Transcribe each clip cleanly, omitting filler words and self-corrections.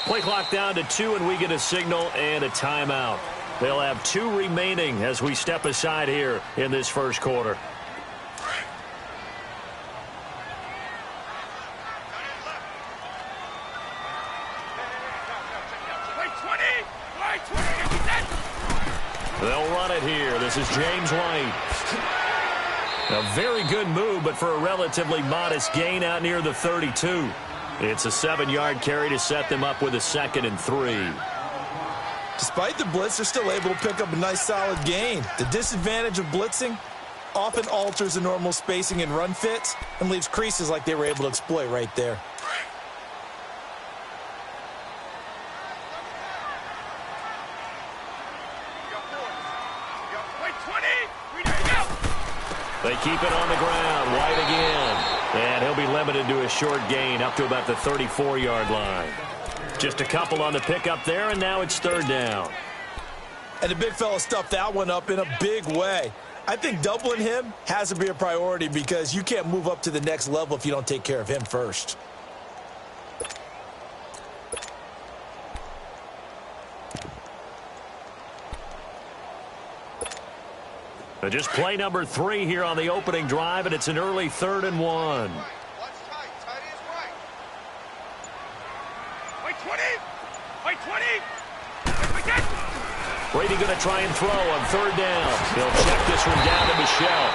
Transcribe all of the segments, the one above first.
Play clock down to 2, and we get a signal and a timeout. They'll have 2 remaining as we step aside here in this first quarter. They'll run it here. This is James White. A very good move, but for a relatively modest gain out near the 32. It's a 7-yard carry to set them up with a 2nd and 3. Despite the blitz, they're still able to pick up a nice solid gain. The disadvantage of blitzing often alters the normal spacing and run fits and leaves creases like they were able to exploit right there. They keep it on the ground. White again. And he'll be limited to a short gain up to about the 34-yard line. Just a couple on the pickup there, and now it's 3rd down. And the big fella stuffed that one up in a big way. I think doubling him has to be a priority because you can't move up to the next level if you don't take care of him first. Just play number 3 here on the opening drive, and it's an early 3rd and 1. Brady going to try and throw on 3rd down. He'll check this one down to Michel.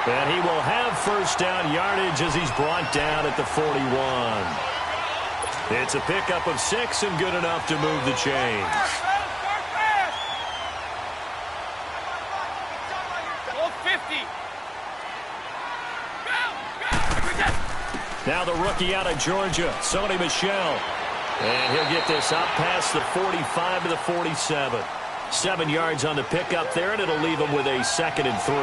And he will have first down yardage as he's brought down at the 41. It's a pickup of 6 and good enough to move the chains. Now the rookie out of Georgia, Sony Michel. And he'll get this up past the 45 to the 47. 7 yards on the pickup there, and it'll leave him with a 2nd and 3.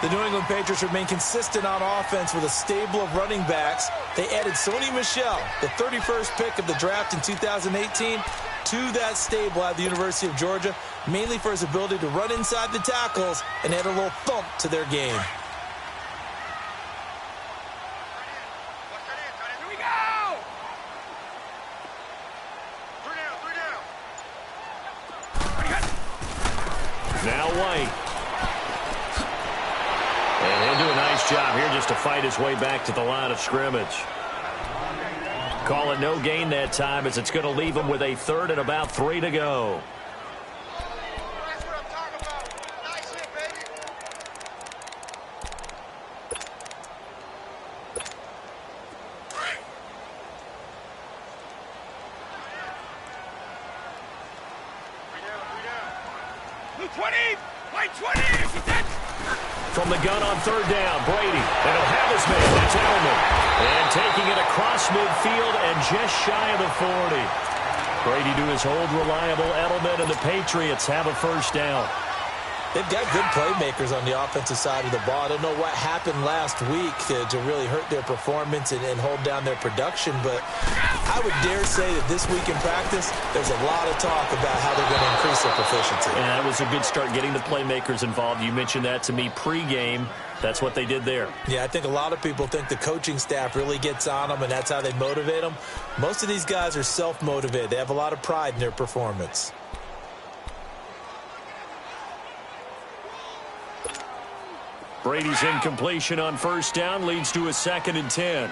The New England Patriots remain consistent on offense with a stable of running backs. They added Sony Michel, the 31st pick of the draft in 2018, to that stable at the University of Georgia, mainly for his ability to run inside the tackles and add a little thump to their game. Now White. And he'll do a nice job here just to fight his way back to the line of scrimmage. Call it no gain that time as it's going to leave him with a 3rd and about 3 to go. That's what I'm talking about. Nice hit, baby. From the gun on 3rd down, Brady. And he'll have his man. That's Edelman. And taking it across midfield and just shy of the 40. Brady to his old reliable Edelman, and the Patriots have a first down. They've got good playmakers on the offensive side of the ball. I don't know what happened last week to really hurt their performance and hold down their production, but I would dare say that this week in practice, there's a lot of talk about how they're going to increase their proficiency. And that was a good start getting the playmakers involved. You mentioned that to me pregame. That's what they did there. Yeah, I think a lot of people think the coaching staff really gets on them, and that's how they motivate them. Most of these guys are self-motivated. They have a lot of pride in their performance. Brady's incompletion on 1st down leads to a 2nd and 10.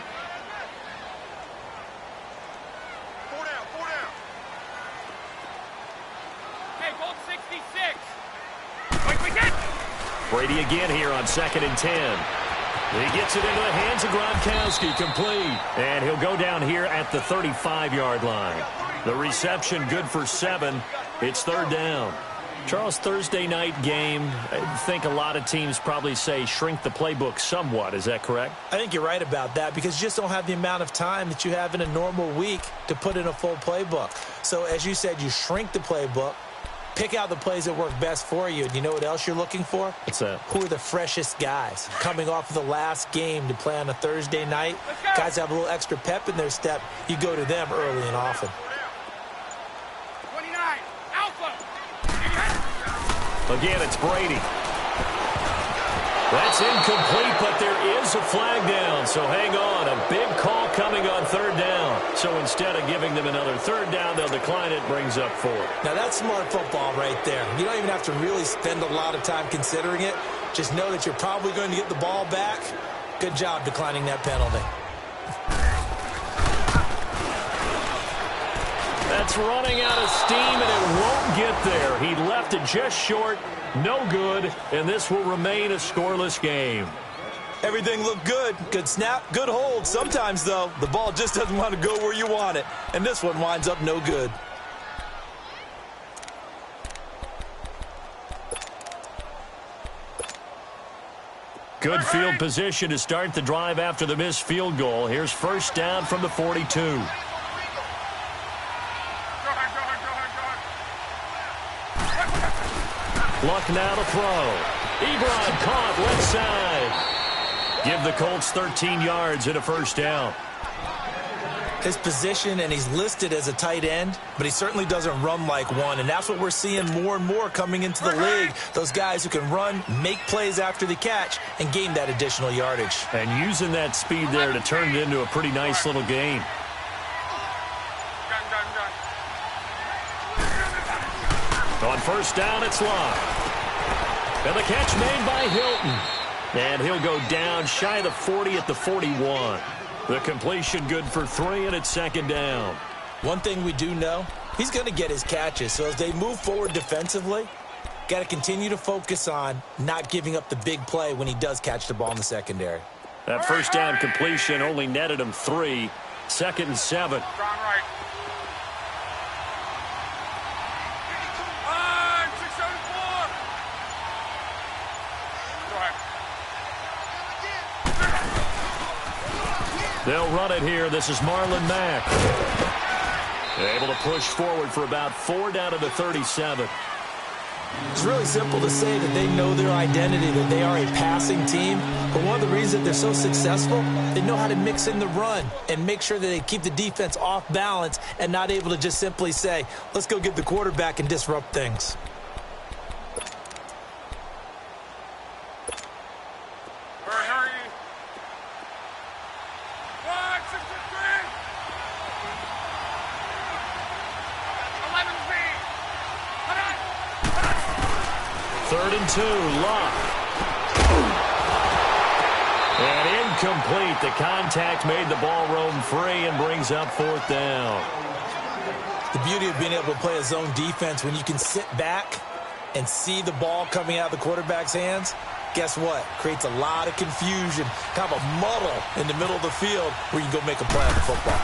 Four down. Hey, goal 66. Brady again here on 2nd and 10. He gets it into the hands of Gronkowski, complete. And he'll go down here at the 35-yard line. The reception good for 7. It's 3rd down. Charles, Thursday night game, I think a lot of teams probably say shrink the playbook somewhat. Is that correct? I think you're right about that because you just don't have the amount of time that you have in a normal week to put in a full playbook. So, as you said, you shrink the playbook, pick out the plays that work best for you. And you know what else you're looking for? What's that? Who are the freshest guys coming off of the last game to play on a Thursday night? Guys have a little extra pep in their step. You go to them early and often. 29, Alpha. Again, it's Brady. That's incomplete, but there is a flag down. So hang on. A big call coming on 3rd down. So instead of giving them another third down, they'll decline it, brings up 4. Now, that's smart football right there. You don't even have to really spend a lot of time considering it. Just know that you're probably going to get the ball back. Good job declining that penalty. That's running out of steam, and it won't get there. He left it just short, no good, and this will remain a scoreless game. Everything looked good. Good snap, good hold. Sometimes, though, the ball just doesn't want to go where you want it, and this one winds up no good. Good field position to start the drive after the missed field goal. Here's first down from the 42. Luck now to throw. Ebron caught left side. Give the Colts 13 yards and a first down. His position, and he's listed as a tight end, but he certainly doesn't run like one, and that's what we're seeing more and more coming into the league. Those guys who can run, make plays after the catch, and gain that additional yardage. And using that speed there to turn it into a pretty nice little game. On first down, it's Locke. And the catch made by Hilton. And he'll go down shy of the 40 at the 41. The completion good for 3, and it's second down. One thing we do know, he's going to get his catches. So as they move forward defensively, got to continue to focus on not giving up the big play when he does catch the ball in the secondary. That first down completion only netted him 3. Second and 7. They'll run it here. This is Marlon Mack. Able to push forward for about 4 down to the 37. It's really simple to say that they know their identity, that they are a passing team. But one of the reasons that they're so successful, they know how to mix in the run and make sure that they keep the defense off balance and not able to just simply say, let's go get the quarterback and disrupt things. Third and 2, Locke. And incomplete. The contact made the ball roam free and brings up fourth down. The beauty of being able to play a zone defense when you can sit back and see the ball coming out of the quarterback's hands, guess what? Creates a lot of confusion, kind of a muddle in the middle of the field where you can go make a play on the football.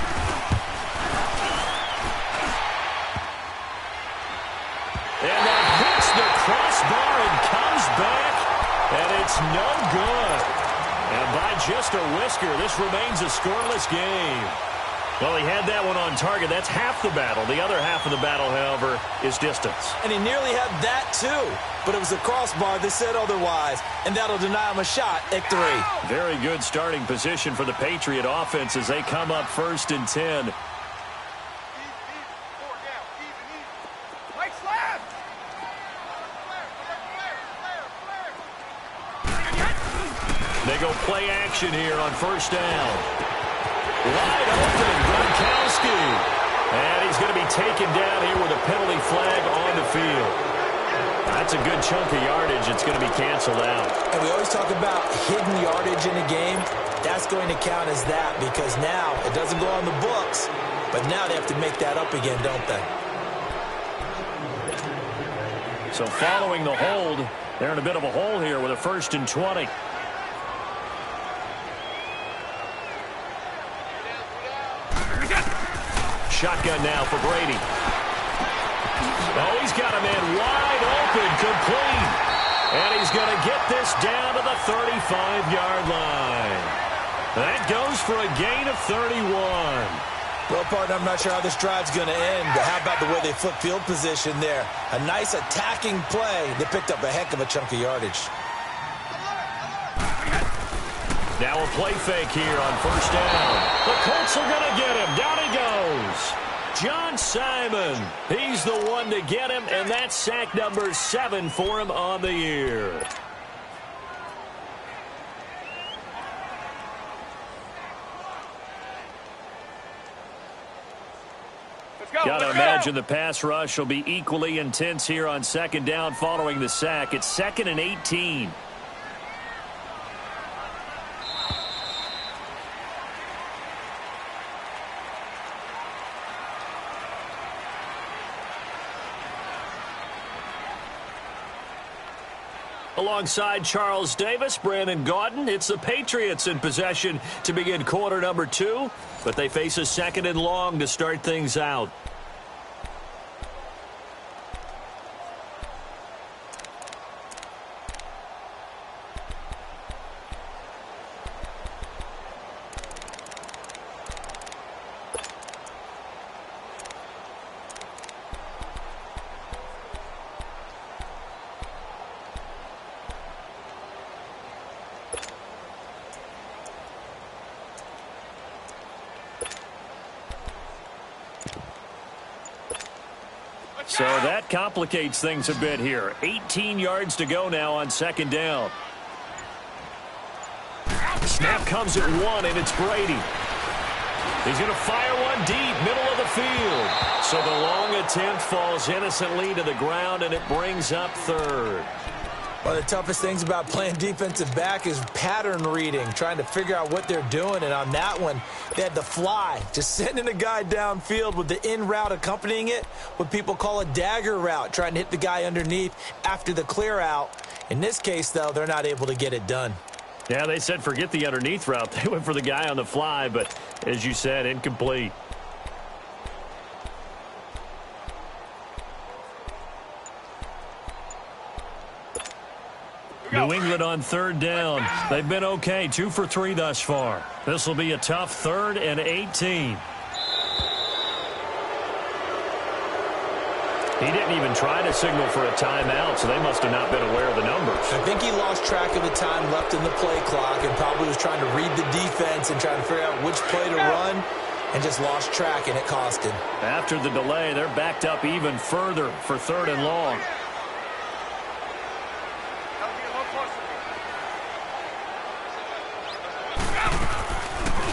And that hits the crossbar and comes back, and it's no good. And by just a whisker, this remains a scoreless game. Well, he had that one on target. That's half the battle. The other half of the battle, however, is distance. And he nearly had that, too. But it was a crossbar that said otherwise, and that'll deny him a shot at 3. Very good starting position for the Patriot offense as they come up first and 10. They go play action here on first down. Wide open, Gronkowski. And he's going to be taken down here with a penalty flag on the field. That's a good chunk of yardage. It's going to be canceled out. And we always talk about hidden yardage in a game. That's going to count as that because now it doesn't go on the books, but now they have to make that up again, don't they? So following the hold, they're in a bit of a hole here with a first and 20. Shotgun now for Brady. Oh, he's got a man wide open, complete. And he's going to get this down to the 35-yard line. That goes for a gain of 31. Well, partner, I'm not sure how this drive's going to end, but how about the way they flip field position there? A nice attacking play. They picked up a heck of a chunk of yardage. Now a play fake here on first down. The Colts are going to get him. Down he goes. John Simon. He's the one to get him, and that's sack number 7 for him on the year. Got to imagine the pass rush will be equally intense here on second down following the sack. It's 2nd and 18. Alongside Charles Davis, Brandon Gaudin, it's the Patriots in possession to begin quarter number 2, but they face a 2nd and long to start things out. So that complicates things a bit here. 18 yards to go now on second down. Snap comes at 1, and it's Brady. He's going to fire one deep, middle of the field. So the long attempt falls innocently to the ground, and it brings up 3rd. One of the toughest things about playing defensive back is pattern reading, trying to figure out what they're doing. And on that one, they had the fly, just sending a guy downfield with the in route accompanying it, what people call a dagger route, trying to hit the guy underneath after the clear out. In this case, though, they're not able to get it done. Yeah, they said forget the underneath route. They went for the guy on the fly, but as you said, incomplete. New England on 3rd down. They've been okay, 2 for 3 thus far. This will be a tough 3rd and 18. He didn't even try to signal for a timeout, so they must have not been aware of the numbers. I think he lost track of the time left in the play clock and probably was trying to read the defense and trying to figure out which play to run and just lost track, and it cost him. After the delay, they're backed up even further for 3rd and long.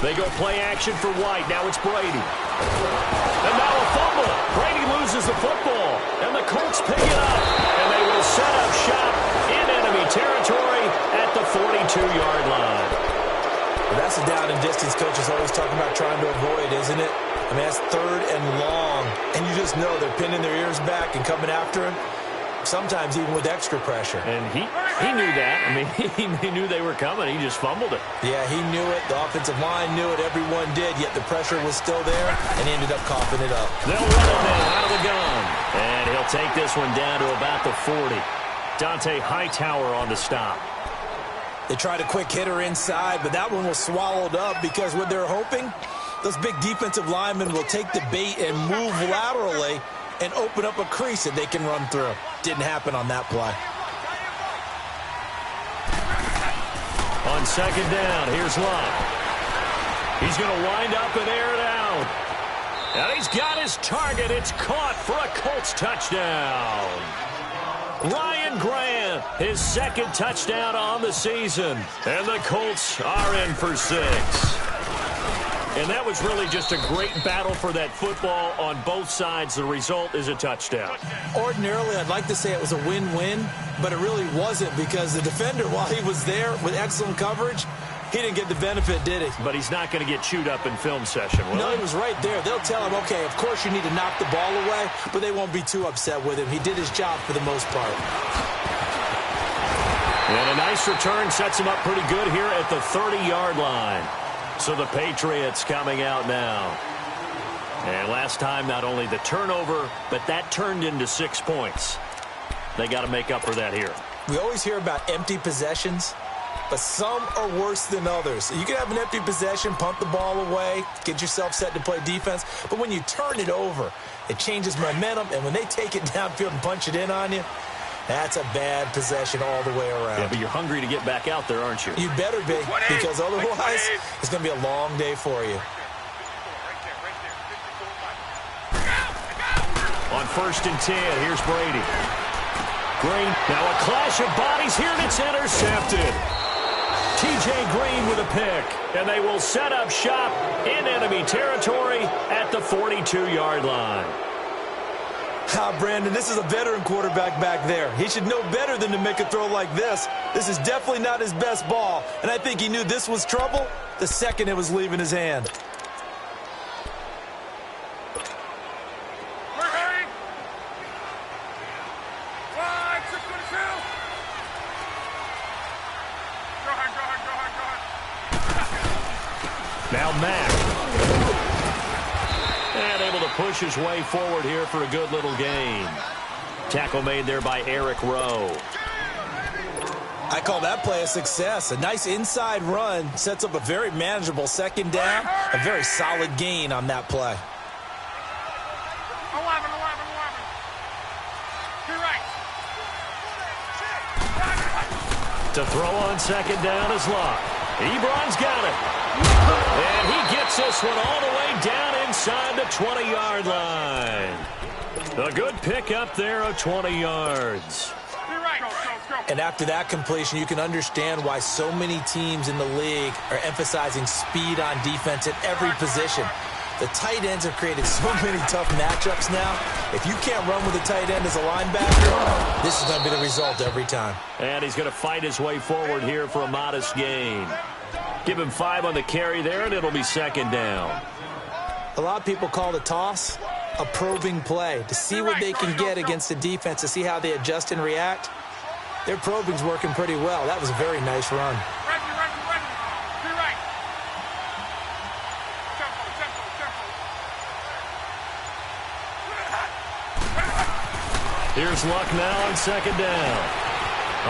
They go play action for White. Now it's Brady. And now a fumble. Brady loses the football. And the Colts pick it up. And they will set up shop in enemy territory at the 42-yard line. Well, that's a down and distance coach is always talking about trying to avoid, isn't it? I mean, that's 3rd and long. And you just know they're pinning their ears back and coming after him. Sometimes even with extra pressure. And he knew that. I mean, he knew they were coming. He just fumbled it. Yeah, he knew it. The offensive line knew it. Everyone did, yet the pressure was still there, and he ended up coughing it up. They'll run him now out of the gun. And he'll take this one down to about the 40. Dante Hightower on the stop. They tried a quick hitter inside, but that one was swallowed up because what they're hoping, those big defensive linemen will take the bait and move laterally and open up a crease that they can run through. Didn't happen on that play. On second down, here's Love. He's going to wind up and air it out. And he's got his target. It's caught for a Colts touchdown. Ryan Grant, his 2nd touchdown on the season. And the Colts are in for 6. And that was really just a great battle for that football on both sides. The result is a touchdown. Ordinarily, I'd like to say it was a win-win, but it really wasn't because the defender, while he was there with excellent coverage, he didn't get the benefit, did he? But he's not going to get chewed up in film session, will No, he? he was right there. They'll tell him, okay, of course you need to knock the ball away, but they won't be too upset with him. He did his job for the most part. And a nice return sets him up pretty good here at the 30-yard line. So the Patriots coming out now. And last time, not only the turnover, but that turned into 6 points. They got to make up for that here. We always hear about empty possessions, but some are worse than others. You can have an empty possession, punt the ball away, get yourself set to play defense, but when you turn it over, it changes momentum, and when they take it downfield and punch it in on you, that's a bad possession all the way around. Yeah, but you're hungry to get back out there, aren't you? You better be, because otherwise it's going to be a long day for you. On 1st and 10, here's Brady. Green, now a clash of bodies here, and it's intercepted. T.J. Green with a pick, and they will set up shop in enemy territory at the 42-yard line. Brandon, this is a veteran quarterback back there. He should know better than to make a throw like this. This is definitely not his best ball, and I think he knew this was trouble the second it was leaving his hand. Now Mack. And able to push his way forward here for a good little gain. Tackle made there by Eric Rowe. I call that play a success. A nice inside run sets up a very manageable second down. A very solid gain on that play. 11. You're right. To throw on second down is Luck. Ebron's got it. And he gets this one all the way down inside the 20-yard line. A good pick up there of 20 yards. You're right. Go. And after that completion, you can understand why so many teams in the league are emphasizing speed on defense at every position. The tight ends have created so many tough matchups now. If you can't run with a tight end as a linebacker, this is going to be the result every time. And he's going to fight his way forward here for a modest gain. Give him 5 on the carry there, and it'll be second down. A lot of people call the toss a probing play to see what they can get against the defense, to see how they adjust and react. Their probing's working pretty well. That was a very nice run. Ready. You're right. Tempo. Here's Luck now on second down.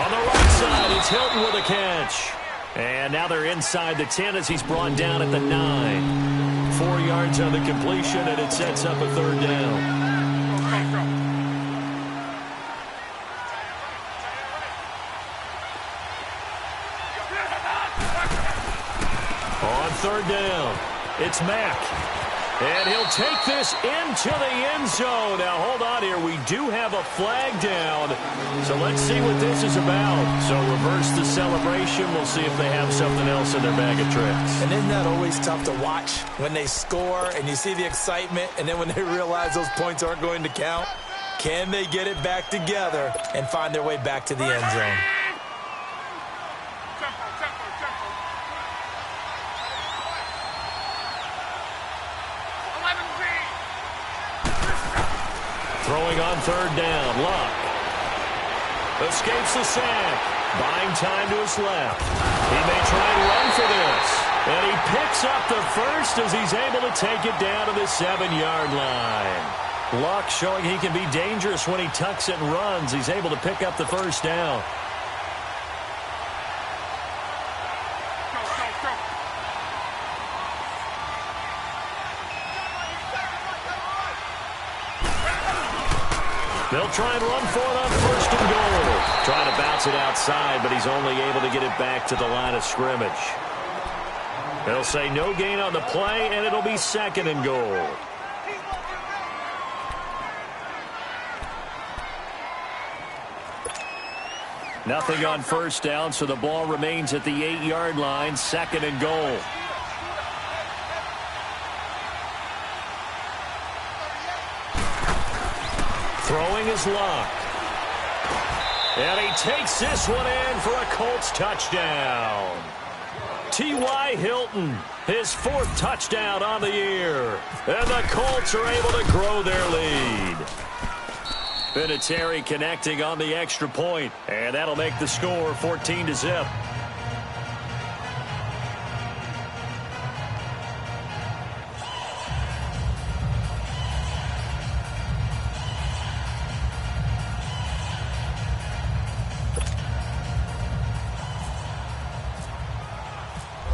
On the right side, it's Hilton with a catch. And now they're inside the 10 as he's brought down at the 9. 4 yards on the completion, and it sets up a third down. On third down, it's Mack. And he'll take this into the end zone. Now, hold on here. We do have a flag down. So let's see what this is about. So reverse the celebration. We'll see if they have something else in their bag of tricks. And isn't that always tough to watch when they score and you see the excitement, and then when they realize those points aren't going to count? Can they get it back together and find their way back to the end zone? Throwing on third down, Luck. Escapes the sack. Buying time to his left. He may try and run for this. And he picks up the first as he's able to take it down to the 7-yard line. Luck showing he can be dangerous when he tucks it and runs. He's able to pick up the first down. They'll try and run for it on first and goal. Trying to bounce it outside, but he's only able to get it back to the line of scrimmage. They'll say no gain on the play, and it'll be second and goal. Nothing on first down, so the ball remains at the 8-yard line, second and goal. Throwing his Luck. And he takes this one in for a Colts touchdown. T.Y. Hilton, his 4th touchdown on the year. And the Colts are able to grow their lead. Vinatieri connecting on the extra point, and that'll make the score 14-0.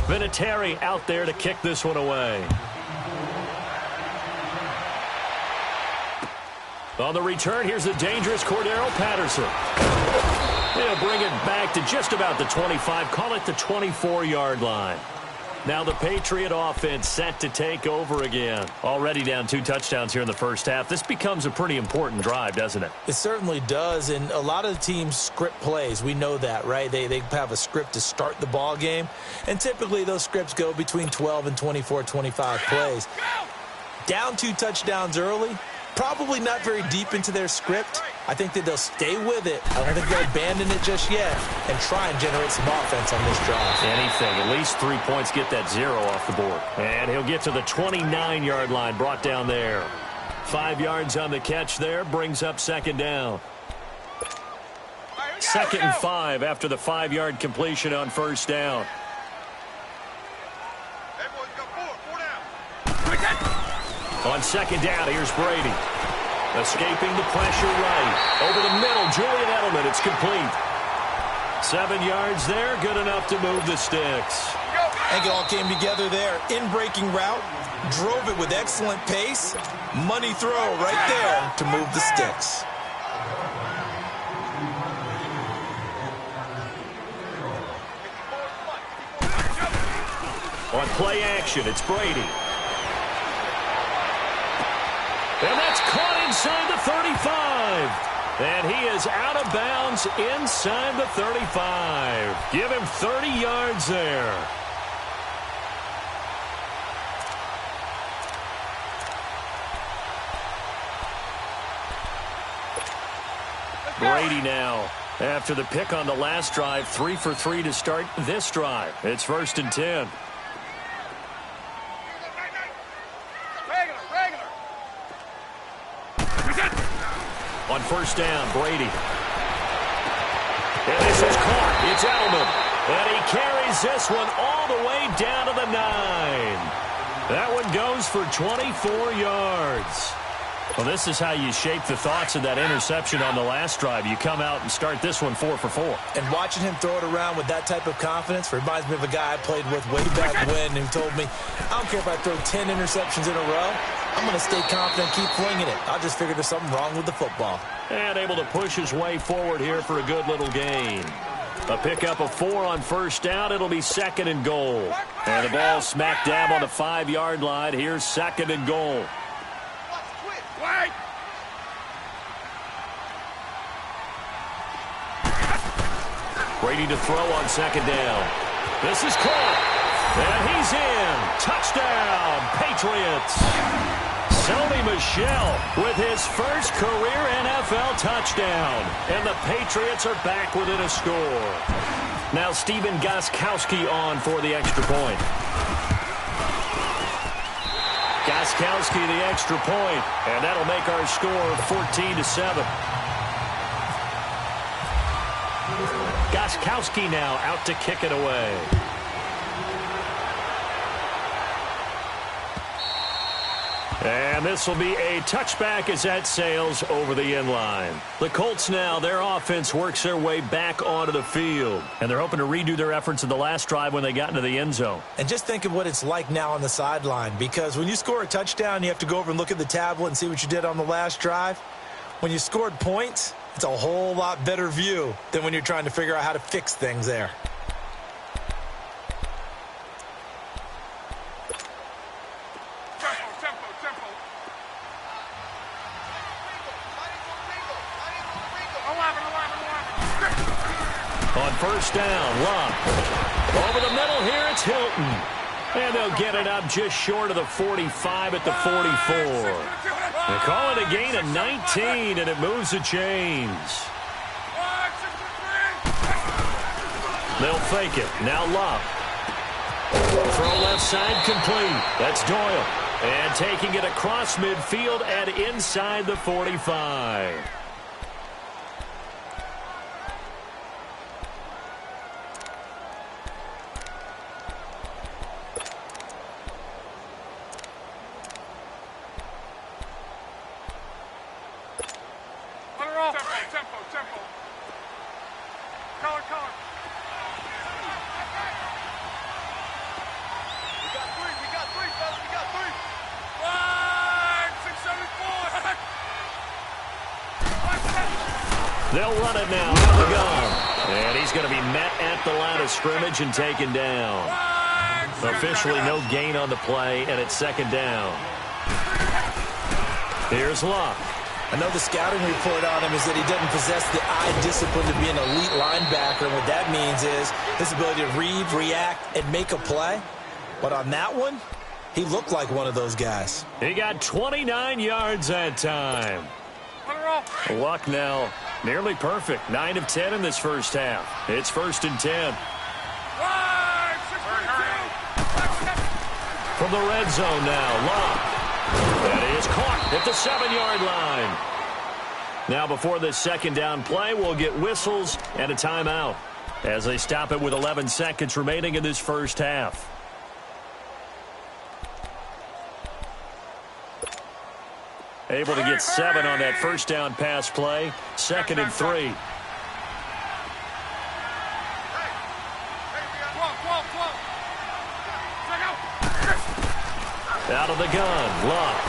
Vinatieri out there to kick this one away. On the return, here's the dangerous Cordero Patterson. They'll bring it back to just about the 25, call it the 24-yard line. Now the Patriot offense set to take over again. Already down 2 touchdowns here in the first half. This becomes a pretty important drive, doesn't it? It certainly does, and a lot of the teams script plays. We know that, right? They have a script to start the ball game, and typically those scripts go between 12 and 24, 25 plays. Down 2 touchdowns early, probably not very deep into their script. I think that they'll stay with it. I don't think they'll abandon it just yet and try and generate some offense on this drive. Anything. At least 3 points, get that 0 off the board. And he'll get to the 29-yard line, brought down there. 5 yards on the catch there, brings up second down. 2nd and 5 after the 5-yard completion on first down. On second down, here's Brady. Escaping the pressure right. Over the middle, Julian Edelman. It's complete. 7 yards there, good enough to move the sticks. I think it all came together there. In-breaking route, drove it with excellent pace. Money throw right there to move the sticks. On play action, it's Brady. And that's caught inside the 35. And he is out of bounds inside the 35. Give him 30 yards there. Brady now, after the pick on the last drive, 3 for 3 to start this drive. It's 1st and 10. On first down, Brady. And this is caught. It's Edelman. And he carries this one all the way down to the 9. That one goes for 24 yards. Well, this is how you shape the thoughts of that interception on the last drive. You come out and start this one 4 for 4. And watching him throw it around with that type of confidence reminds me of a guy I played with way back when who told me, I don't care if I throw 10 interceptions in a row. I'm going to stay confident, keep flinging it. I just figured there's something wrong with the football. And able to push his way forward here for a good little gain. A pickup of 4 on first down. It'll be 2nd and goal. And the ball smack dab on the 5-yard line. Here's 2nd and goal. Brady to throw on 2nd down. This is caught. And he's in. Touchdown, Patriots. Sony Michel with his first career NFL touchdown. And the Patriots are back within a score. Now Stephen Gostkowski on for the extra point. Gostkowski the extra point, and that'll make our score 14-7. Gostkowski now out to kick it away. And this will be a touchback as that sails over the end line. The Colts now, their offense works their way back onto the field. And they're hoping to redo their efforts in the last drive when they got into the end zone. And just think of what it's like now on the sideline. Because when you score a touchdown, you have to go over and look at the tablet and see what you did on the last drive. When you scored points, it's a whole lot better view than when you're trying to figure out how to fix things there. On first down, Locke. Over the middle here, it's Hilton. And they'll get it up just short of the 45 at the 44. They call it a gain of 19, and it moves the chains. They'll fake it. Now Locke. Throw left side complete. That's Doyle. And taking it across midfield and inside the 45. Tempo. Color. We got three, fellas. We got three. 674. They'll run it now out of the gun. And he's going to be met at the line of scrimmage and taken down. Officially no gain on the play, and it's second down. Here's Luck. I know the scouting report on him is that he doesn't possess the eye discipline to be an elite linebacker, and what that means is his ability to read, react, and make a play. But on that one, he looked like one of those guys. He got 29 yards that time. Luck now nearly perfect. 9 of 10 in this first half. It's 1st and 10. From the red zone now, Luck. That is caught at the 7-yard line. Now before this second down play, we'll get whistles and a timeout as they stop it with 11 seconds remaining in this first half. Able to get 7 on that first down pass play. 2nd and 3. Out of the gun, Luck.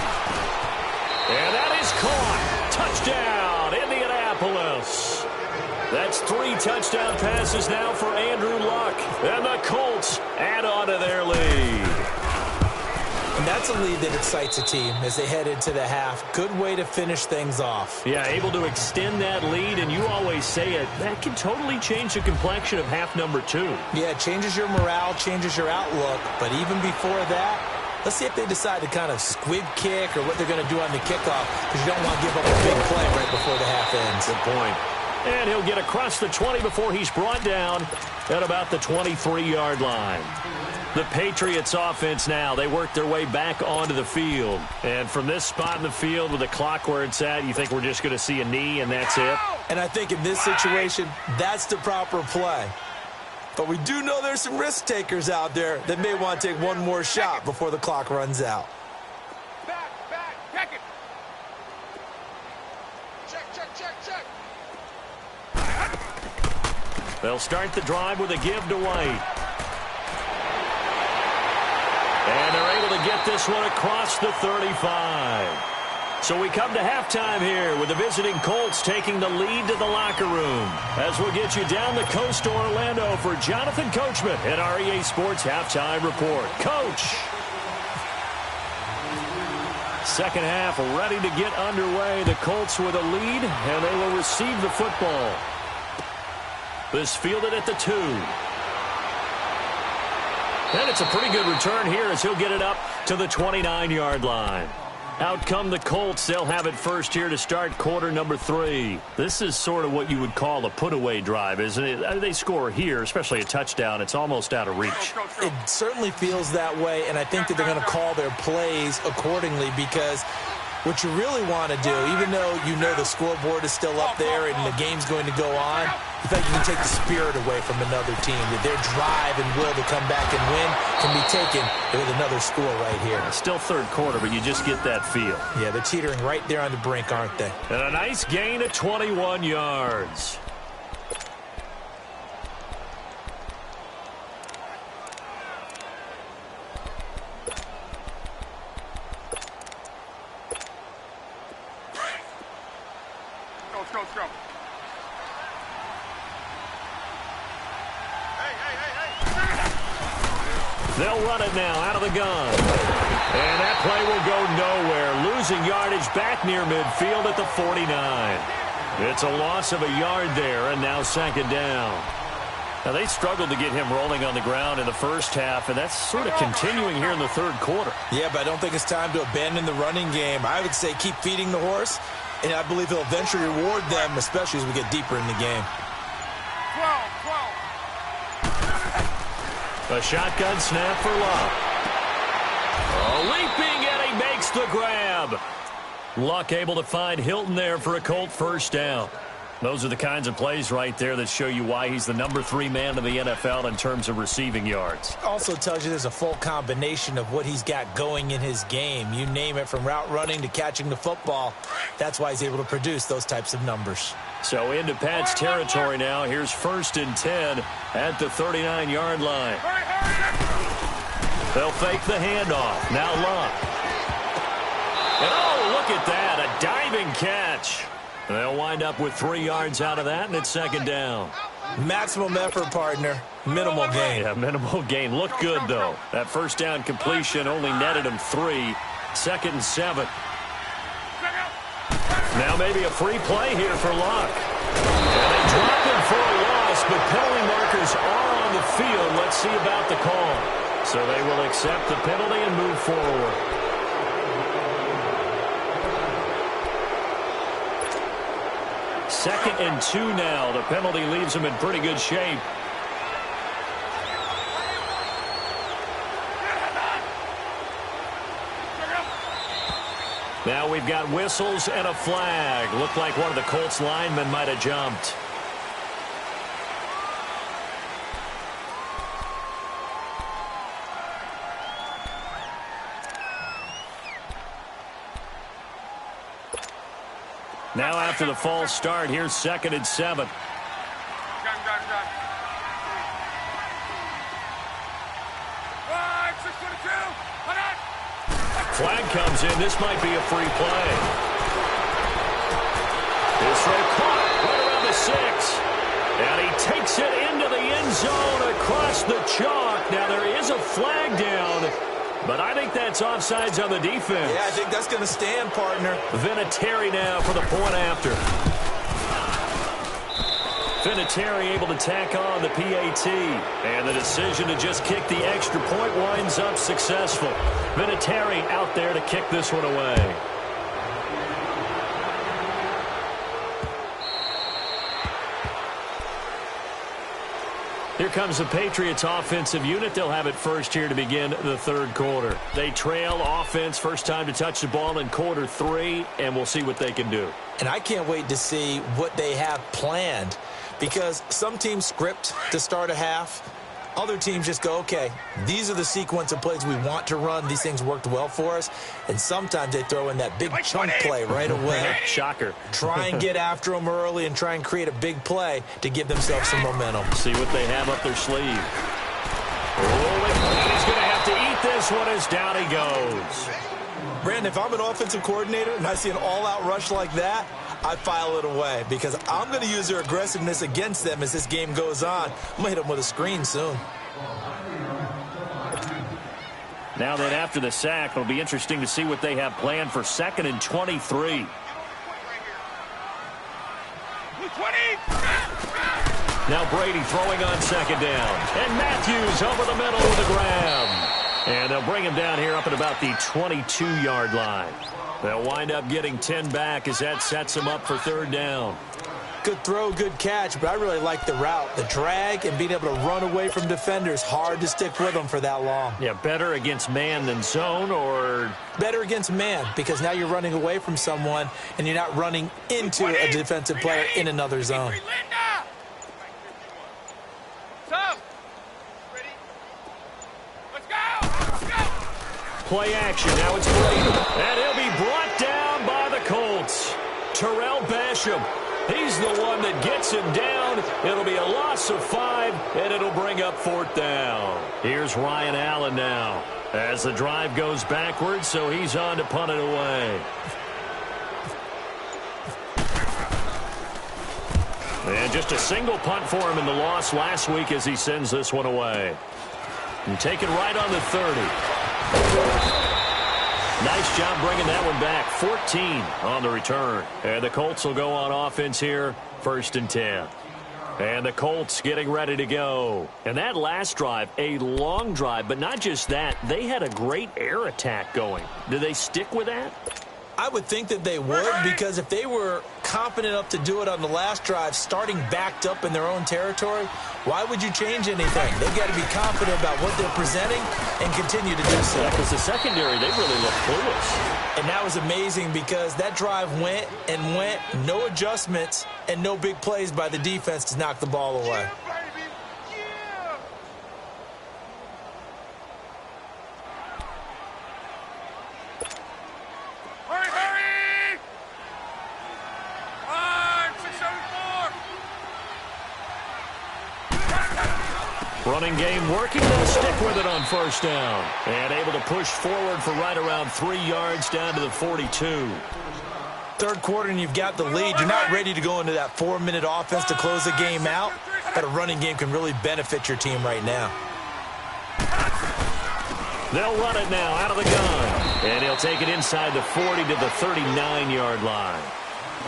And that is caught. Touchdown, Indianapolis. That's 3 touchdown passes now for Andrew Luck. And the Colts add on to their lead. And that's a lead that excites a team as they head into the half. Good way to finish things off. Yeah, able to extend that lead, and you always say it, that can totally change the complexion of half number 2. Yeah, it changes your morale, changes your outlook. But even before that, let's see if they decide to kind of squib kick or what they're going to do on the kickoff, because you don't want to give up a big play right before the half ends. Good point. And he'll get across the 20 before he's brought down at about the 23-yard line. The Patriots offense now, they work their way back onto the field. And from this spot in the field with the clock where it's at, you think we're just going to see a knee and that's it? And I think in this situation, that's the proper play. But we do know there's some risk takers out there that may want to take one more shot before the clock runs out. Check it. Check. They'll start the drive with a give to White. And they're able to get this one across the 35. So we come to halftime here with the visiting Colts taking the lead to the locker room. As we'll get you down the coast to Orlando for Jonathan Coachman at our EA Sports Halftime Report. Coach! Second half ready to get underway. The Colts with a lead, and they will receive the football. This fielded at the 2. And it's a pretty good return here as he'll get it up to the 29-yard line. Out come the Colts. They'll have it first here to start quarter number 3. This is sort of what you would call a put-away drive, isn't it? They score here, especially a touchdown. It's almost out of reach. It certainly feels that way, and I think that they're going to call their plays accordingly because what you really want to do, even though you know the scoreboard is still up there and the game's going to go on, you think you can take the spirit away from another team, that their drive and will to come back and win can be taken with another score right here. Still third quarter, but you just get that feel. Yeah, they're teetering right there on the brink, aren't they? And a nice gain of 21 yards. Let's go. They'll run it now out of the gun. And that play will go nowhere. Losing yardage back near midfield at the 49. It's a loss of a yard there, and now second down. Now, they struggled to get him rolling on the ground in the first half, and that's sort of continuing here in the third quarter. Yeah, but I don't think it's time to abandon the running game. I would say keep feeding the horse, and I believe he'll eventually reward them, especially as we get deeper in the game. 12. A shotgun snap for Luck. Leaping, and he makes the grab. Luck able to find Hilton there for a Colt first down. Those are the kinds of plays right there that show you why he's the number 3 man in the NFL in terms of receiving yards. Also tells you there's a full combination of what he's got going in his game. You name it, from route running to catching the football. That's why he's able to produce those types of numbers. So into Pat's territory now. Here's 1st and 10 at the 39-yard line. They'll fake the handoff. Now Luck. And oh, look at that, a diving catch. They'll wind up with 3 yards out of that, and it's second down. Maximum effort, partner. Minimal gain. Yeah, minimal gain. Looked good, though. That first down completion only netted him 3. 2nd and 7. Now maybe a free play here for Luck. And they drop him for a loss, but penalty markers are on the field. Let's see about the call. So they will accept the penalty and move forward. Second and 2 now. The penalty leaves them in pretty good shape. Now we've got whistles and a flag. Looked like one of the Colts linemen might have jumped. Now after the false start, here's 2nd and 7. Flag comes in. This might be a free play. This throw caught right around the 6. And he takes it into the end zone across the chalk. Now there is a flag down, but I think that's offsides on the defense. Yeah, I think that's going to stand, partner. Vinatieri now for the point after. Vinatieri able to tack on the PAT. And the decision to just kick the extra point winds up successful. Vinatieri out there to kick this one away. Here comes the Patriots offensive unit. They'll have it first here to begin the 3rd quarter. They trail offense, first time to touch the ball in quarter 3, and we'll see what they can do. And I can't wait to see what they have planned, because some teams script to start a half. Other teams just go, okay, these are the sequence of plays we want to run. These things worked well for us. And sometimes they throw in that big chunk play right away. Shocker. Try and get after them early and try and create a big play to give themselves some momentum. See what they have up their sleeve. He's going to have to eat this one as down he goes. Brandon, if I'm an offensive coordinator and I see an all-out rush like that, I file it away, because I'm going to use their aggressiveness against them as this game goes on. I'm going to hit them with a screen soon. Now then, after the sack, it'll be interesting to see what they have planned for 2nd and 23. Now Brady throwing on 2nd down. And Matthews over the middle with a grab. And they'll bring him down here up at about the 22-yard line. They'll wind up getting 10 back as that sets them up for 3rd down. Good throw, good catch, but I really like the route. The drag and being able to run away from defenders. Hard to stick with them for that long. Yeah, better against man than zone, or? Better against man, because now you're running away from someone and you're not running into a defensive player in another zone. Play action. Now it's Brady. And he'll be brought down by the Colts. Terrell Basham. He's the one that gets him down. It'll be a loss of 5, and it'll bring up 4th down. Here's Ryan Allen now as the drive goes backwards, so he's on to punt it away. And just a single punt for him in the loss last week as he sends this one away. And take it right on the 30. Nice job bringing that one back. 14 on the return. And the Colts will go on offense here. 1st and 10. And the Colts getting ready to go. And that last drive, a long drive, but not just that. They had a great air attack going. Do they stick with that? I would think that they would, because if they were confident enough to do it on the last drive, starting backed up in their own territory, why would you change anything? They've got to be confident about what they're presenting and continue to do so. Because the secondary, they really look clueless. And that was amazing, because that drive went and went, no adjustments and no big plays by the defense to knock the ball away. Running game working. They'll stick with it on 1st down. And able to push forward for right around 3 yards down to the 42. 3rd quarter and you've got the lead. You're not ready to go into that 4-minute offense to close the game out. but a running game can really benefit your team right now. They'll run it now out of the gun. And he'll take it inside the 40 to the 39-yard line.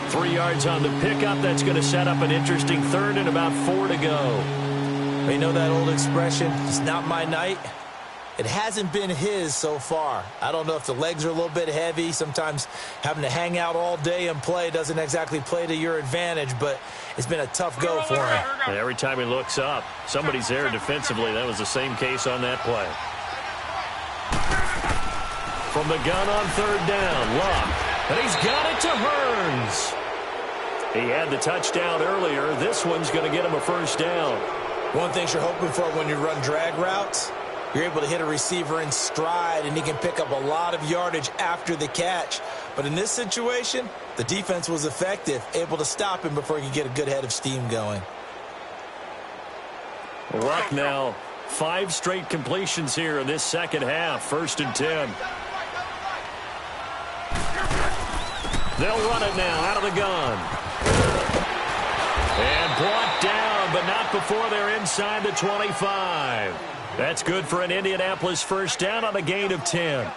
3 yards on the pickup. That's going to set up an interesting third and about 4 to go. You know that old expression, it's not my night? It hasn't been his so far. I don't know if the legs are a little bit heavy. Sometimes having to hang out all day and play doesn't exactly play to your advantage, but it's been a tough go for him. And every time he looks up, somebody's there defensively. That was the same case on that play. From the gun on third down, Luck. And he's got it to Hearns. He had the touchdown earlier. This one's going to get him a first down. One thing you're hoping for when you run drag routes, you're able to hit a receiver in stride, and he can pick up a lot of yardage after the catch. But in this situation, the defense was effective, able to stop him before he could get a good head of steam going. Luck now, 5 straight completions here in this second half. 1st and 10. They'll run it now out of the gun. And brought down, but not before they're inside the 25. That's good for an Indianapolis first down on a gain of 10.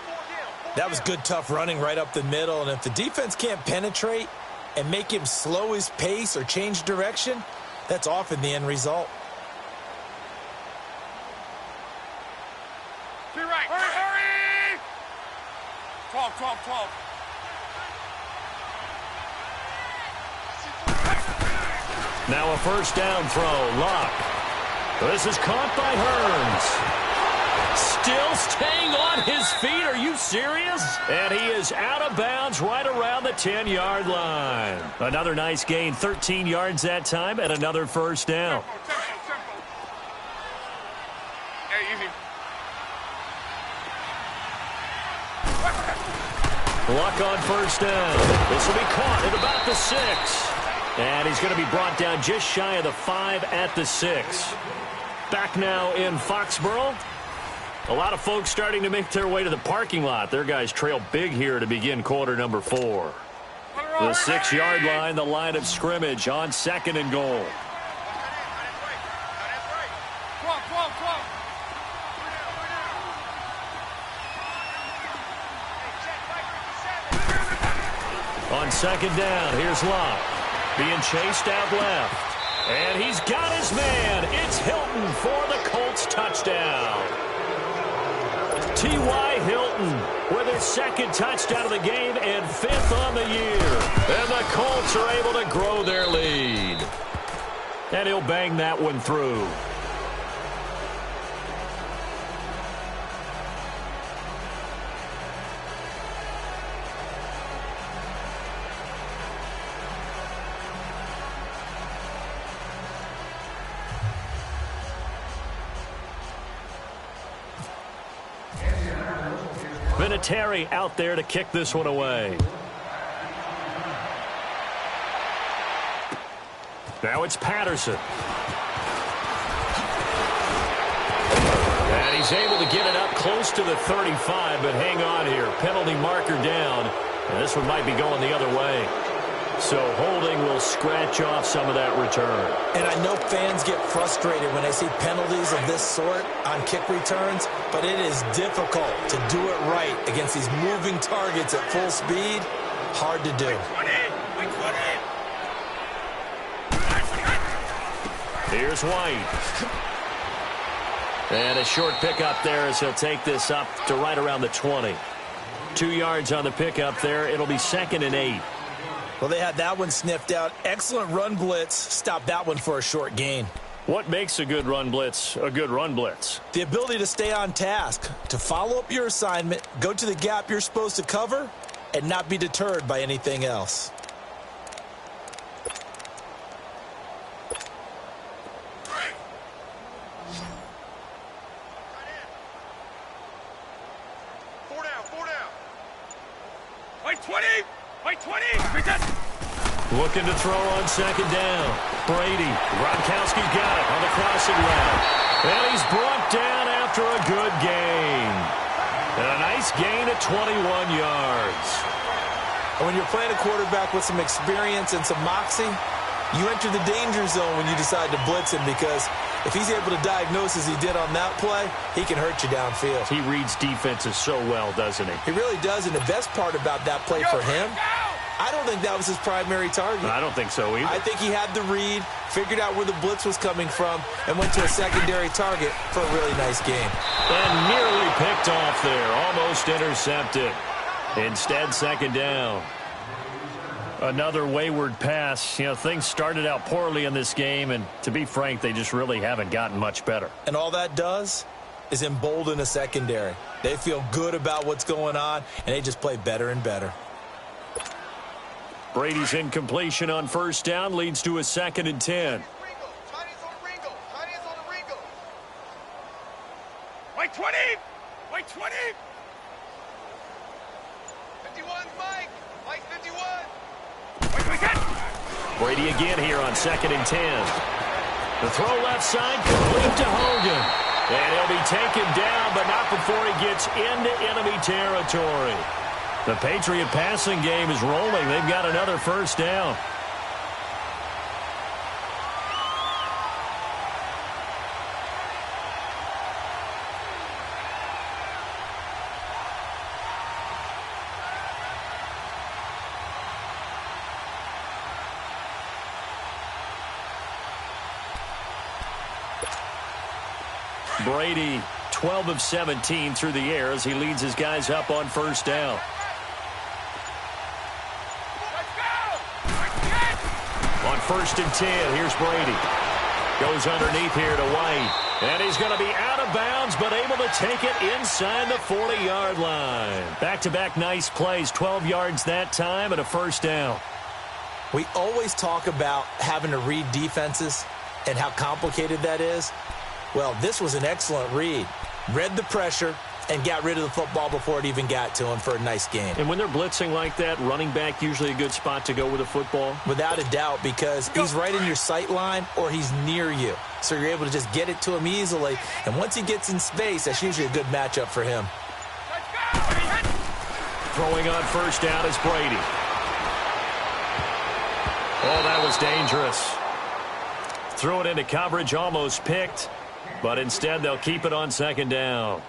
That was good, tough running right up the middle. And if the defense can't penetrate and make him slow his pace or change direction, that's often the end result. To your right. Hurry! 12, 12, 12. Now a first down throw. Luck. This is caught by Hearns. Still staying on his feet. Are you serious? And he is out of bounds right around the 10-yard line. Another nice gain. 13 yards that time and another first down. Tempo. Hey, easy. Luck on first down. This will be caught at about the 6. And he's going to be brought down just shy of the 5 at the 6. Back now in Foxborough. A lot of folks starting to make their way to the parking lot. Their guys trail big here to begin quarter number 4. The 6-yard line, the line of scrimmage on 2nd and goal. 12, 12, 12. On 2nd down, here's Luck. Being chased out left. And he's got his man. It's Hilton for the Colts touchdown. T.Y. Hilton with his 2nd touchdown of the game and 5th on the year. And the Colts are able to grow their lead. And he'll bang that one through. Vinatieri out there to kick this one away. Now it's Patterson. And he's able to get it up close to the 35, but hang on here. Penalty marker down. And this one might be going the other way. So holding will scratch off some of that return. And I know fans get frustrated when they see penalties of this sort on kick returns, but it is difficult to do it right against these moving targets at full speed. Hard to do. Here's White. And a short pickup there as he'll take this up to right around the 20. 2 yards on the pickup there. It'll be 2nd and 8. Well, they had that one sniffed out. Excellent run blitz. Stopped that one for a short gain. What makes a good run blitz a good run blitz? The ability to stay on task, to follow up your assignment, go to the gap you're supposed to cover, and not be deterred by anything else. Wait, 20! Wait, 20! Looking to throw on 2nd down. Brady. Gronkowski's got it on the crossing route. And he's brought down after a good gain. And a nice gain at 21 yards. And when you're playing a quarterback with some experience and some moxie, You enter the danger zone when you decide to blitz him, because if he's able to diagnose as he did on that play, he can hurt you downfield. He reads defenses so well, doesn't he? He really does, and the best part about that play for him, I don't think that was his primary target. I don't think so either. I think he had the read, figured out where the blitz was coming from, and went to a secondary target for a really nice game. And nearly picked off there, almost intercepted. Instead, second down. Another wayward pass. You know, things started out poorly in this game, and to be frank, they just really haven't gotten much better. And all that does is embolden a secondary. They feel good about what's going on, and they just play better and better. Brady's incompletion on first down leads to a 2nd and 10. Wait 20! Wait 20! 51, Mike. Mike 51. Brady again here on 2nd and 10. The throw left side, complete to Hogan. And he'll be taken down, but not before he gets into enemy territory. The Patriot passing game is rolling. They've got another first down. Brady, 12 of 17 through the air as he leads his guys up on first down. On 1st and 10, here's Brady. Goes underneath here to White. And he's going to be out of bounds, but able to take it inside the 40-yard line. Back-to-back nice plays, 12 yards that time and a first down. We always talk about having to read defenses and how complicated that is. Well, this was an excellent read. Read the pressure and got rid of the football before it even got to him for a nice game. And when they're blitzing like that, running back usually a good spot to go with the football? Without a doubt, because he's right in your sight line or he's near you. So you're able to just get it to him easily. And once he gets in space, that's usually a good matchup for him. Throwing on first down is Brady. Oh, that was dangerous. Threw it into coverage, almost picked. But instead, they'll keep it on 2nd down.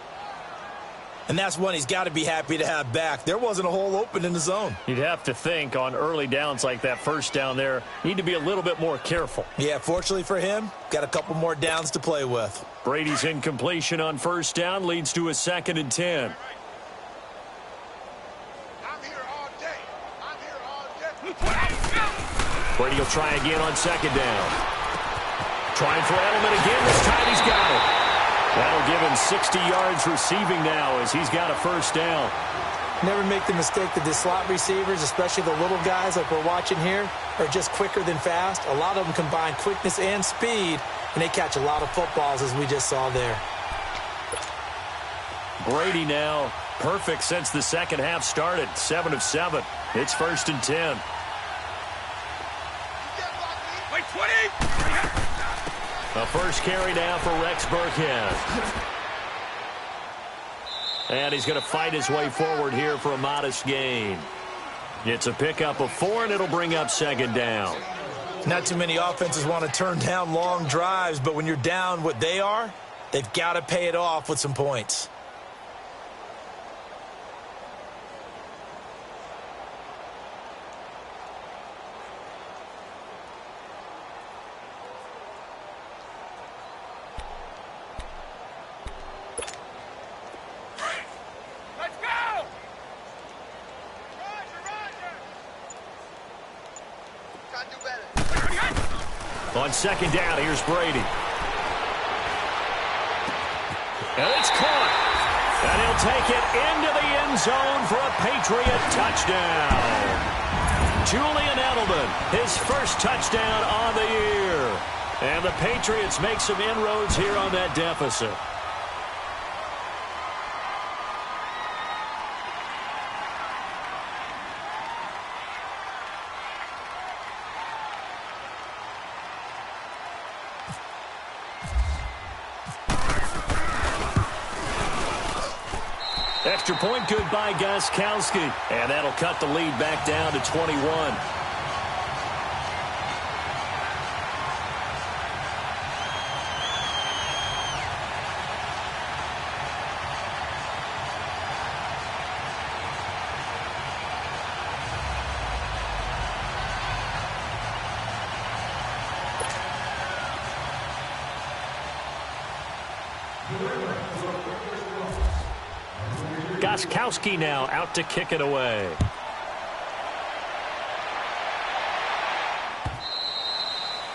And that's one he's got to be happy to have back. There wasn't a hole open in the zone. You'd have to think on early downs like that first down there, need to be a little bit more careful. Yeah, fortunately for him, got a couple more downs to play with. Brady's incompletion on first down leads to a 2nd and 10. I'm here all day. I'm here all day. Brady will try again on 2nd down. Trying for Edelman again. This time he's got it. That'll give him 60 yards receiving now as he's got a first down. Never make the mistake that the slot receivers, especially the little guys like we're watching here, are just quicker than fast. A lot of them combine quickness and speed, and they catch a lot of footballs, as we just saw there. Brady now perfect since the second half started. 7 of 7. It's 1st and 10. Wait 20! A first carry now for Rex Burkhead. And he's going to fight his way forward here for a modest gain. It's a pickup of 4, and it'll bring up 2nd down. Not too many offenses want to turn down long drives, but when you're down what they are, they've got to pay it off with some points. On 2nd down, here's Brady. And it's caught. And he'll take it into the end zone for a Patriot touchdown. Julian Edelman, his first touchdown on the year. And the Patriots make some inroads here on that deficit. Extra point, good by Gostkowski. And that'll cut the lead back down to 21. Gostkowski now out to kick it away.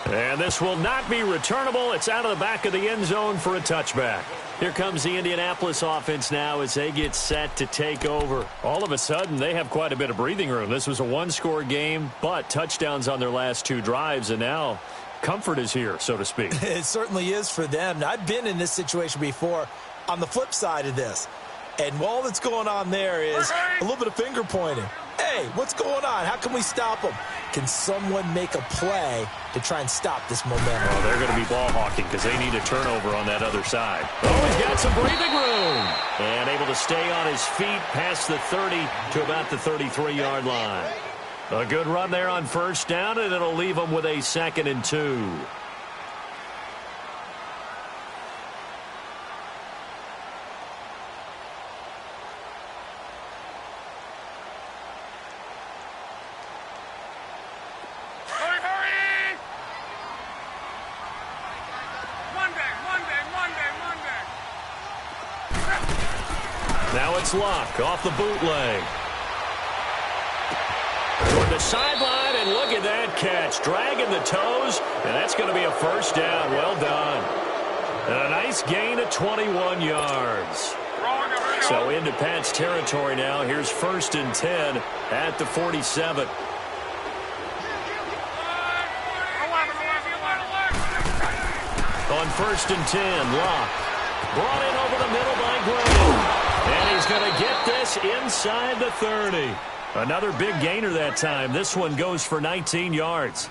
And this will not be returnable. It's out of the back of the end zone for a touchback. Here comes the Indianapolis offense now as they get set to take over. All of a sudden, they have quite a bit of breathing room. This was a one-score game, but touchdowns on their last two drives, and now comfort is here, so to speak. It certainly is for them. Now, I've been in this situation before on the flip side of this. And all that's going on there is a little bit of finger pointing. Hey, what's going on? How can we stop them? Can someone make a play to try and stop this momentum? Oh, they're going to be ball hawking because they need a turnover on that other side. Oh, he's got some breathing room. And able to stay on his feet past the 30 to about the 33-yard line. A good run there on first down, and it'll leave them with a 2nd and 2. Now it's Luck off the bootleg. Toward the sideline, and look at that catch. Dragging the toes, and that's going to be a first down. Well done. And a nice gain of 21 yards. So into Pat's territory now. Here's 1st and 10 at the 47. On 1st and 10, Luck. Brought in over the middle by Graham. And he's going to get this inside the 30. Another big gainer that time. This one goes for 19 yards.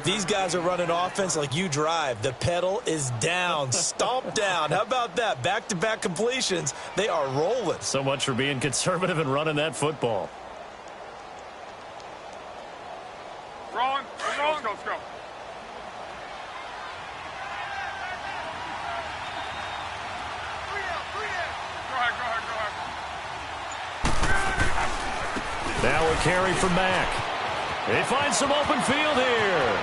These guys are running offense like you drive. The pedal is down, stomp down. How about that? Back-to-back completions. They are rolling. So much for being conservative and running that football. Rolling. Let's go. Now a carry from Mack. They find some open field here.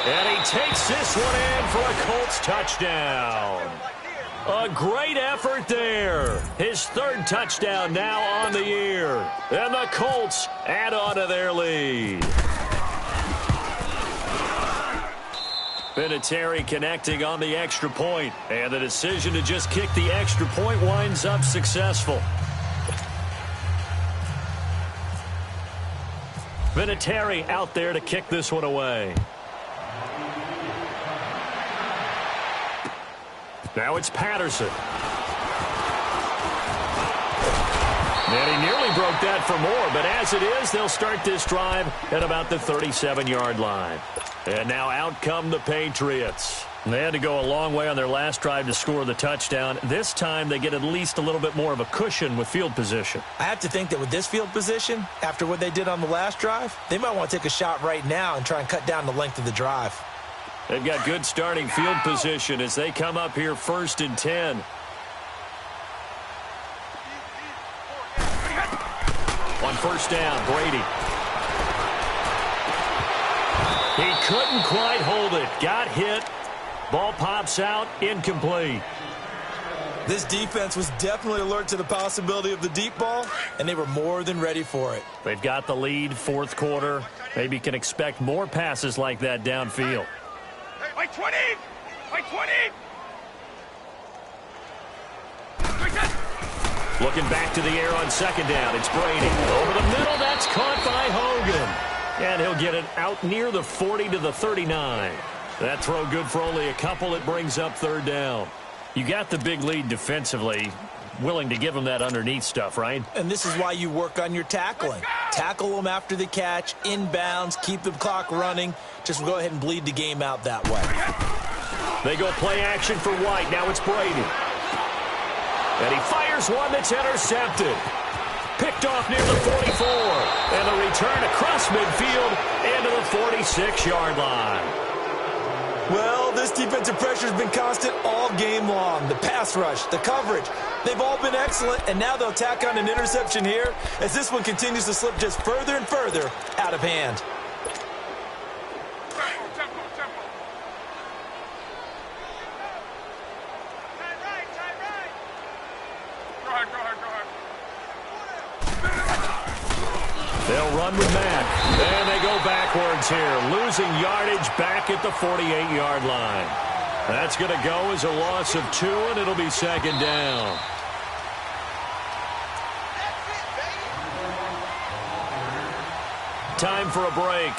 And he takes this one in for a Colts touchdown. A great effort there. His 3rd touchdown now on the year. And the Colts add on to their lead. Vinatieri connecting on the extra point. And the decision to just kick the extra point winds up successful. Vinatieri out there to kick this one away. Now it's Patterson. And he nearly broke that for more, but as it is, they'll start this drive at about the 37-yard line. And now out come the Patriots. They had to go a long way on their last drive to score the touchdown. This time they get at least a little bit more of a cushion with field position. I have to think that with this field position, after what they did on the last drive, they might want to take a shot right now and try and cut down the length of the drive. They've got good starting field position as they come up here 1st and 10. On first down, Brady. He couldn't quite hold it. Got hit. Ball pops out, incomplete. This defense was definitely alert to the possibility of the deep ball, and they were more than ready for it. They've got the lead, 4th quarter. Maybe can expect more passes like that downfield. By 20! By 20! Looking back to the air on 2nd down. It's Brady. Over the middle, that's caught by Hogan. And he'll get it out near the 40 to the 39. That throw good for only a couple. It brings up 3rd down. You got the big lead defensively. Willing to give them that underneath stuff, right? And this is why you work on your tackling. Tackle them after the catch, inbounds, keep the clock running. Just go ahead and bleed the game out that way. They go play action for White. Now it's Brady. And he fires one that's intercepted. Picked off near the 44. And the return across midfield into the 46-yard line. Well, this defensive pressure has been constant all game long. The pass rush, the coverage, they've all been excellent, and now they'll tack on an interception here as this one continues to slip just further and further out of hand. They'll run with Mack. And they go backwards here, losing yardage back at the 48-yard line. That's going to go as a loss of 2, and it'll be second down. Time for a break.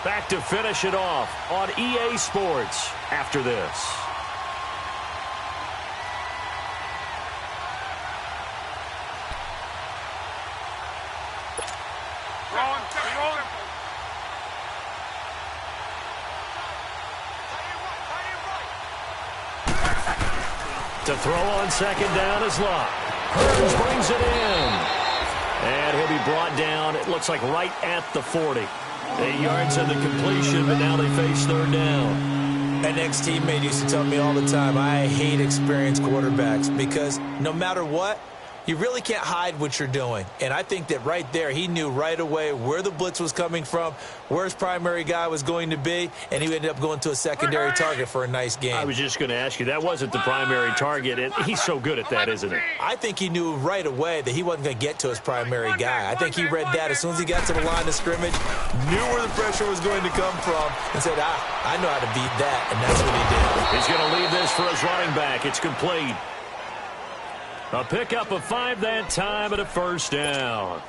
Back to finish it off on EA Sports after this. To throw on second down is Locke. Hurns brings it in. And he'll be brought down, it looks like right at the 40. 8 yards in the completion, but now they face third down. An ex-teammate used to tell me all the time, I hate experienced quarterbacks because no matter what, you really can't hide what you're doing. And I think that right there, he knew right away where the blitz was coming from, where his primary guy was going to be, and he ended up going to a secondary target for a nice game. I was just going to ask you, that wasn't the primary target, and he's so good at that, isn't he? I think he knew right away that he wasn't going to get to his primary guy. I think he read that as soon as he got to the line of scrimmage, knew where the pressure was going to come from, and said, I know how to beat that, and that's what he did. He's going to leave this for his running back. It's complete. A pickup of 5 that time and a first down.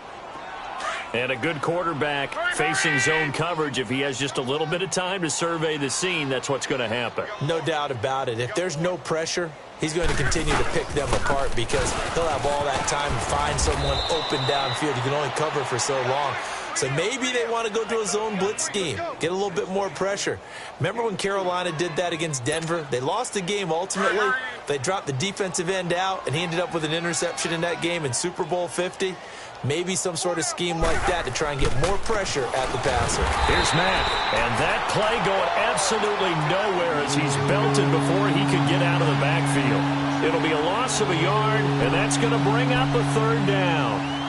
And a good quarterback facing zone coverage. If he has just a little bit of time to survey the scene, that's what's going to happen. No doubt about it. If there's no pressure, he's going to continue to pick them apart because he'll have all that time to find someone open downfield. You can only cover for so long. So maybe they want to go to a zone blitz scheme, get a little bit more pressure. Remember when Carolina did that against Denver? They lost the game ultimately. They dropped the defensive end out, and he ended up with an interception in that game in Super Bowl 50. Maybe some sort of scheme like that to try and get more pressure at the passer. Here's Mack, and that play going absolutely nowhere as he's belted before he can get out of the backfield. It'll be a loss of a yard, and that's going to bring up a third down.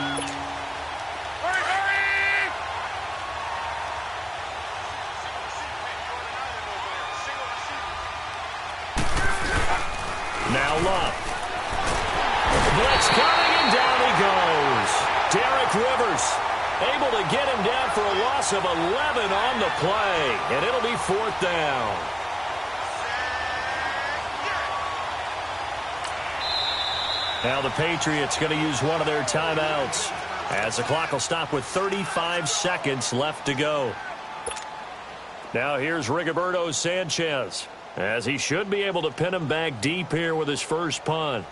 Now Love. Blitz coming, and down he goes. Derek Rivers able to get him down for a loss of 11 on the play, and it'll be fourth down. Now the Patriots going to use one of their timeouts as the clock will stop with 35 seconds left to go. Now here's Rigoberto Sanchez, as he should be able to pin him back deep here with his first punt.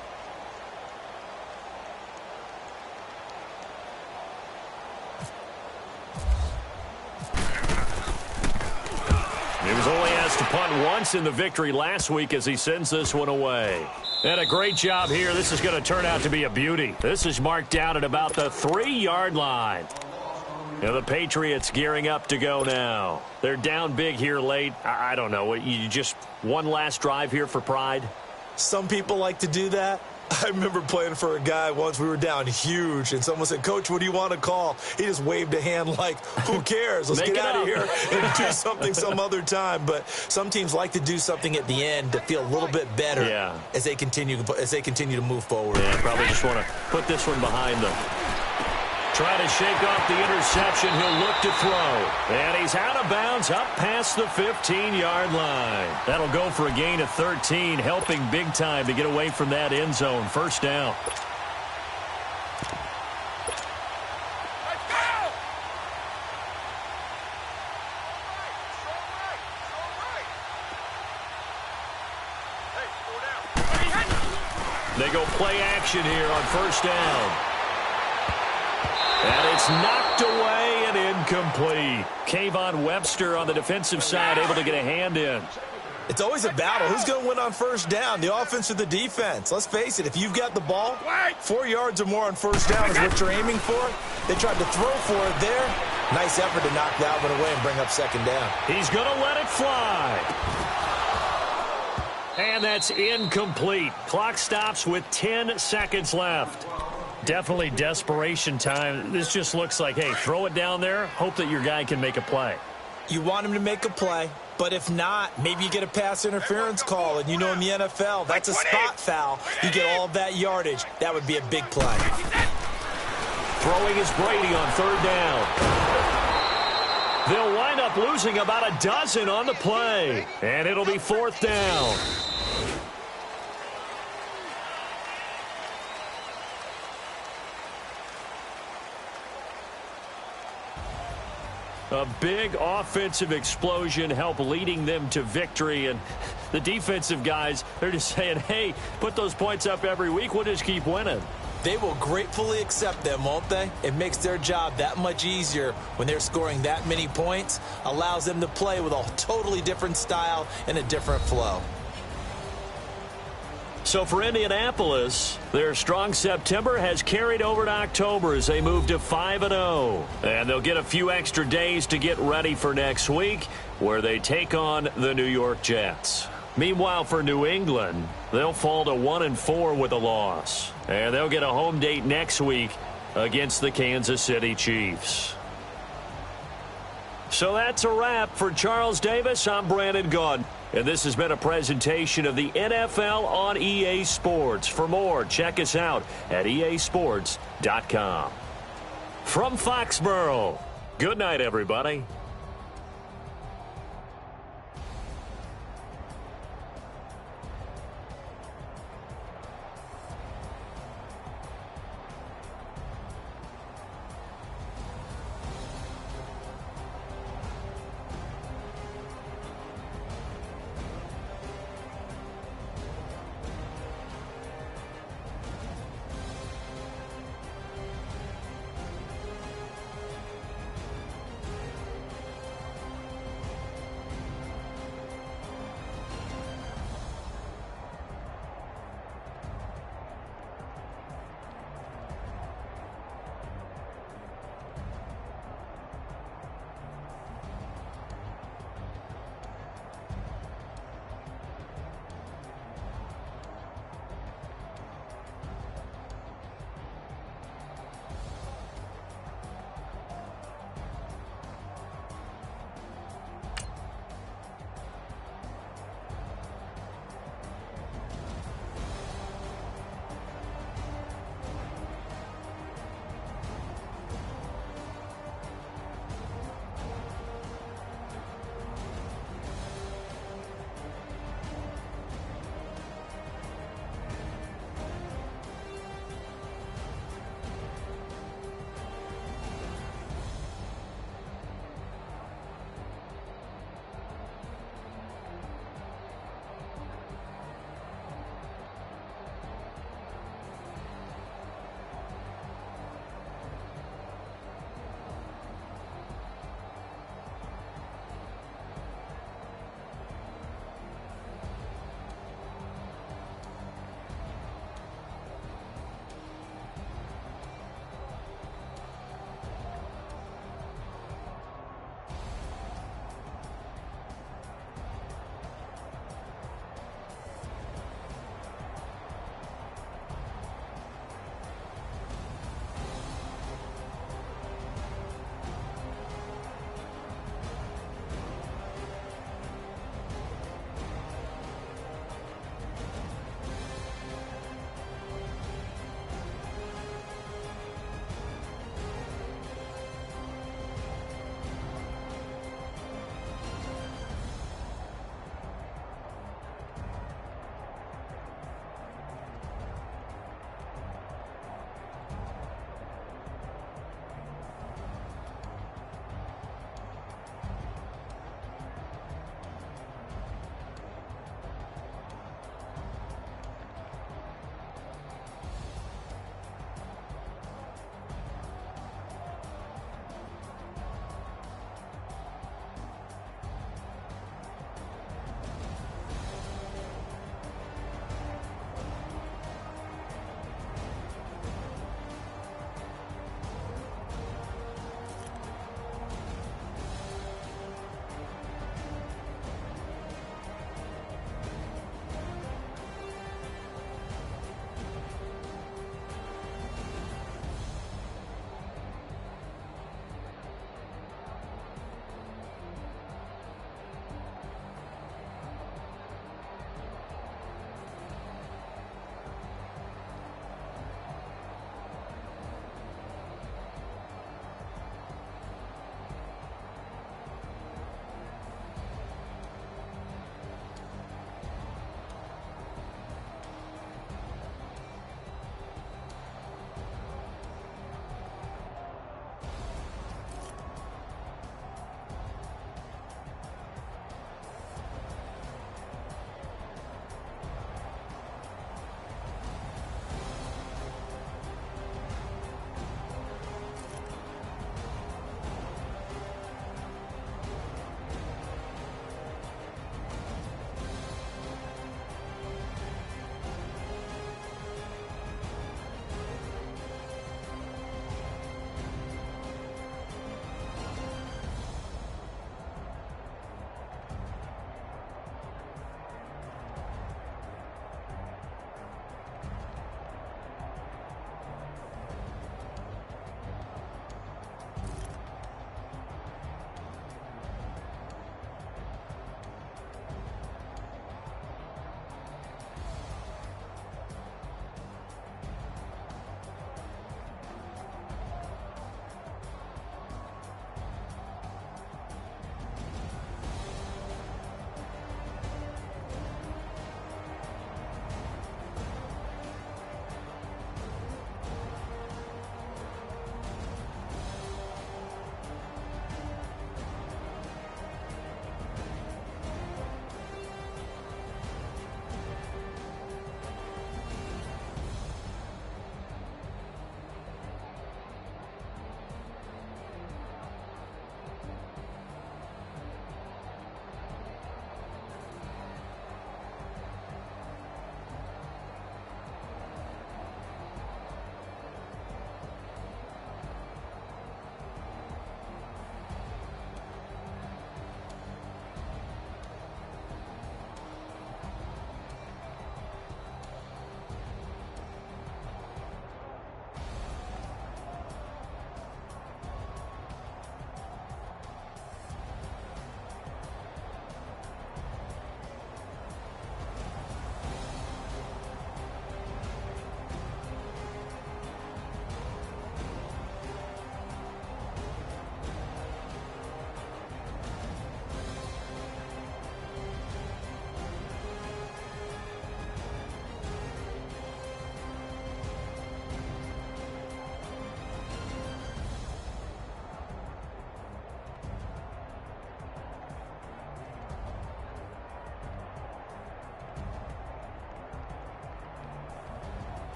He was only asked to punt once in the victory last week as he sends this one away. And a great job here. This is going to turn out to be a beauty. This is marked down at about the 3-yard line. Now the Patriots gearing up to go now. They're down big here late. I don't know. You just one last drive here for pride? Some people like to do that. I remember playing for a guy once. We were down huge, and someone said, Coach, what do you want to call? He just waved a hand like, who cares? Let's get out of here and do something some other time. But some teams like to do something at the end to feel a little bit better as they continue to move forward. Yeah, probably just want to put this one behind them. Trying to shake off the interception. He'll look to throw. And he's out of bounds up past the 15-yard line. That'll go for a gain of 13, helping big time to get away from that end zone. First down. They go play action here on first down. And it's knocked away and incomplete. Kayvon Webster on the defensive side able to get a hand in. It's always a battle. Who's going to win on first down, the offense or the defense? Let's face it, if you've got the ball, 4 yards or more on first down is what you're aiming for. They tried to throw for it there. Nice effort to knock that one away and bring up second down. He's going to let it fly. And that's incomplete. Clock stops with 10 seconds left. Definitely desperation time. This just looks like, hey, throw it down there, hope that your guy can make a play. You want him to make a play, but if not, maybe you get a pass interference call, and you know in the NFL, that's a spot foul. You get all of that yardage. That would be a big play. Throwing is Brady on third down. They'll wind up losing about a dozen on the play. And it'll be fourth down. A big offensive explosion helped leading them to victory. And the defensive guys, they're just saying, hey, put those points up every week. We'll just keep winning. They will gratefully accept them, won't they? It makes their job that much easier when they're scoring that many points. Allows them to play with a totally different style and a different flow. So for Indianapolis, their strong September has carried over to October as they move to 5-0. And they'll get a few extra days to get ready for next week, where they take on the New York Jets. Meanwhile, for New England, they'll fall to 1-4 with a loss. And they'll get a home date next week against the Kansas City Chiefs. So that's a wrap. For Charles Davis, I'm Brandon Gaudin. And this has been a presentation of the NFL on EA Sports. For more, check us out at easports.com. From Foxborough, good night, everybody.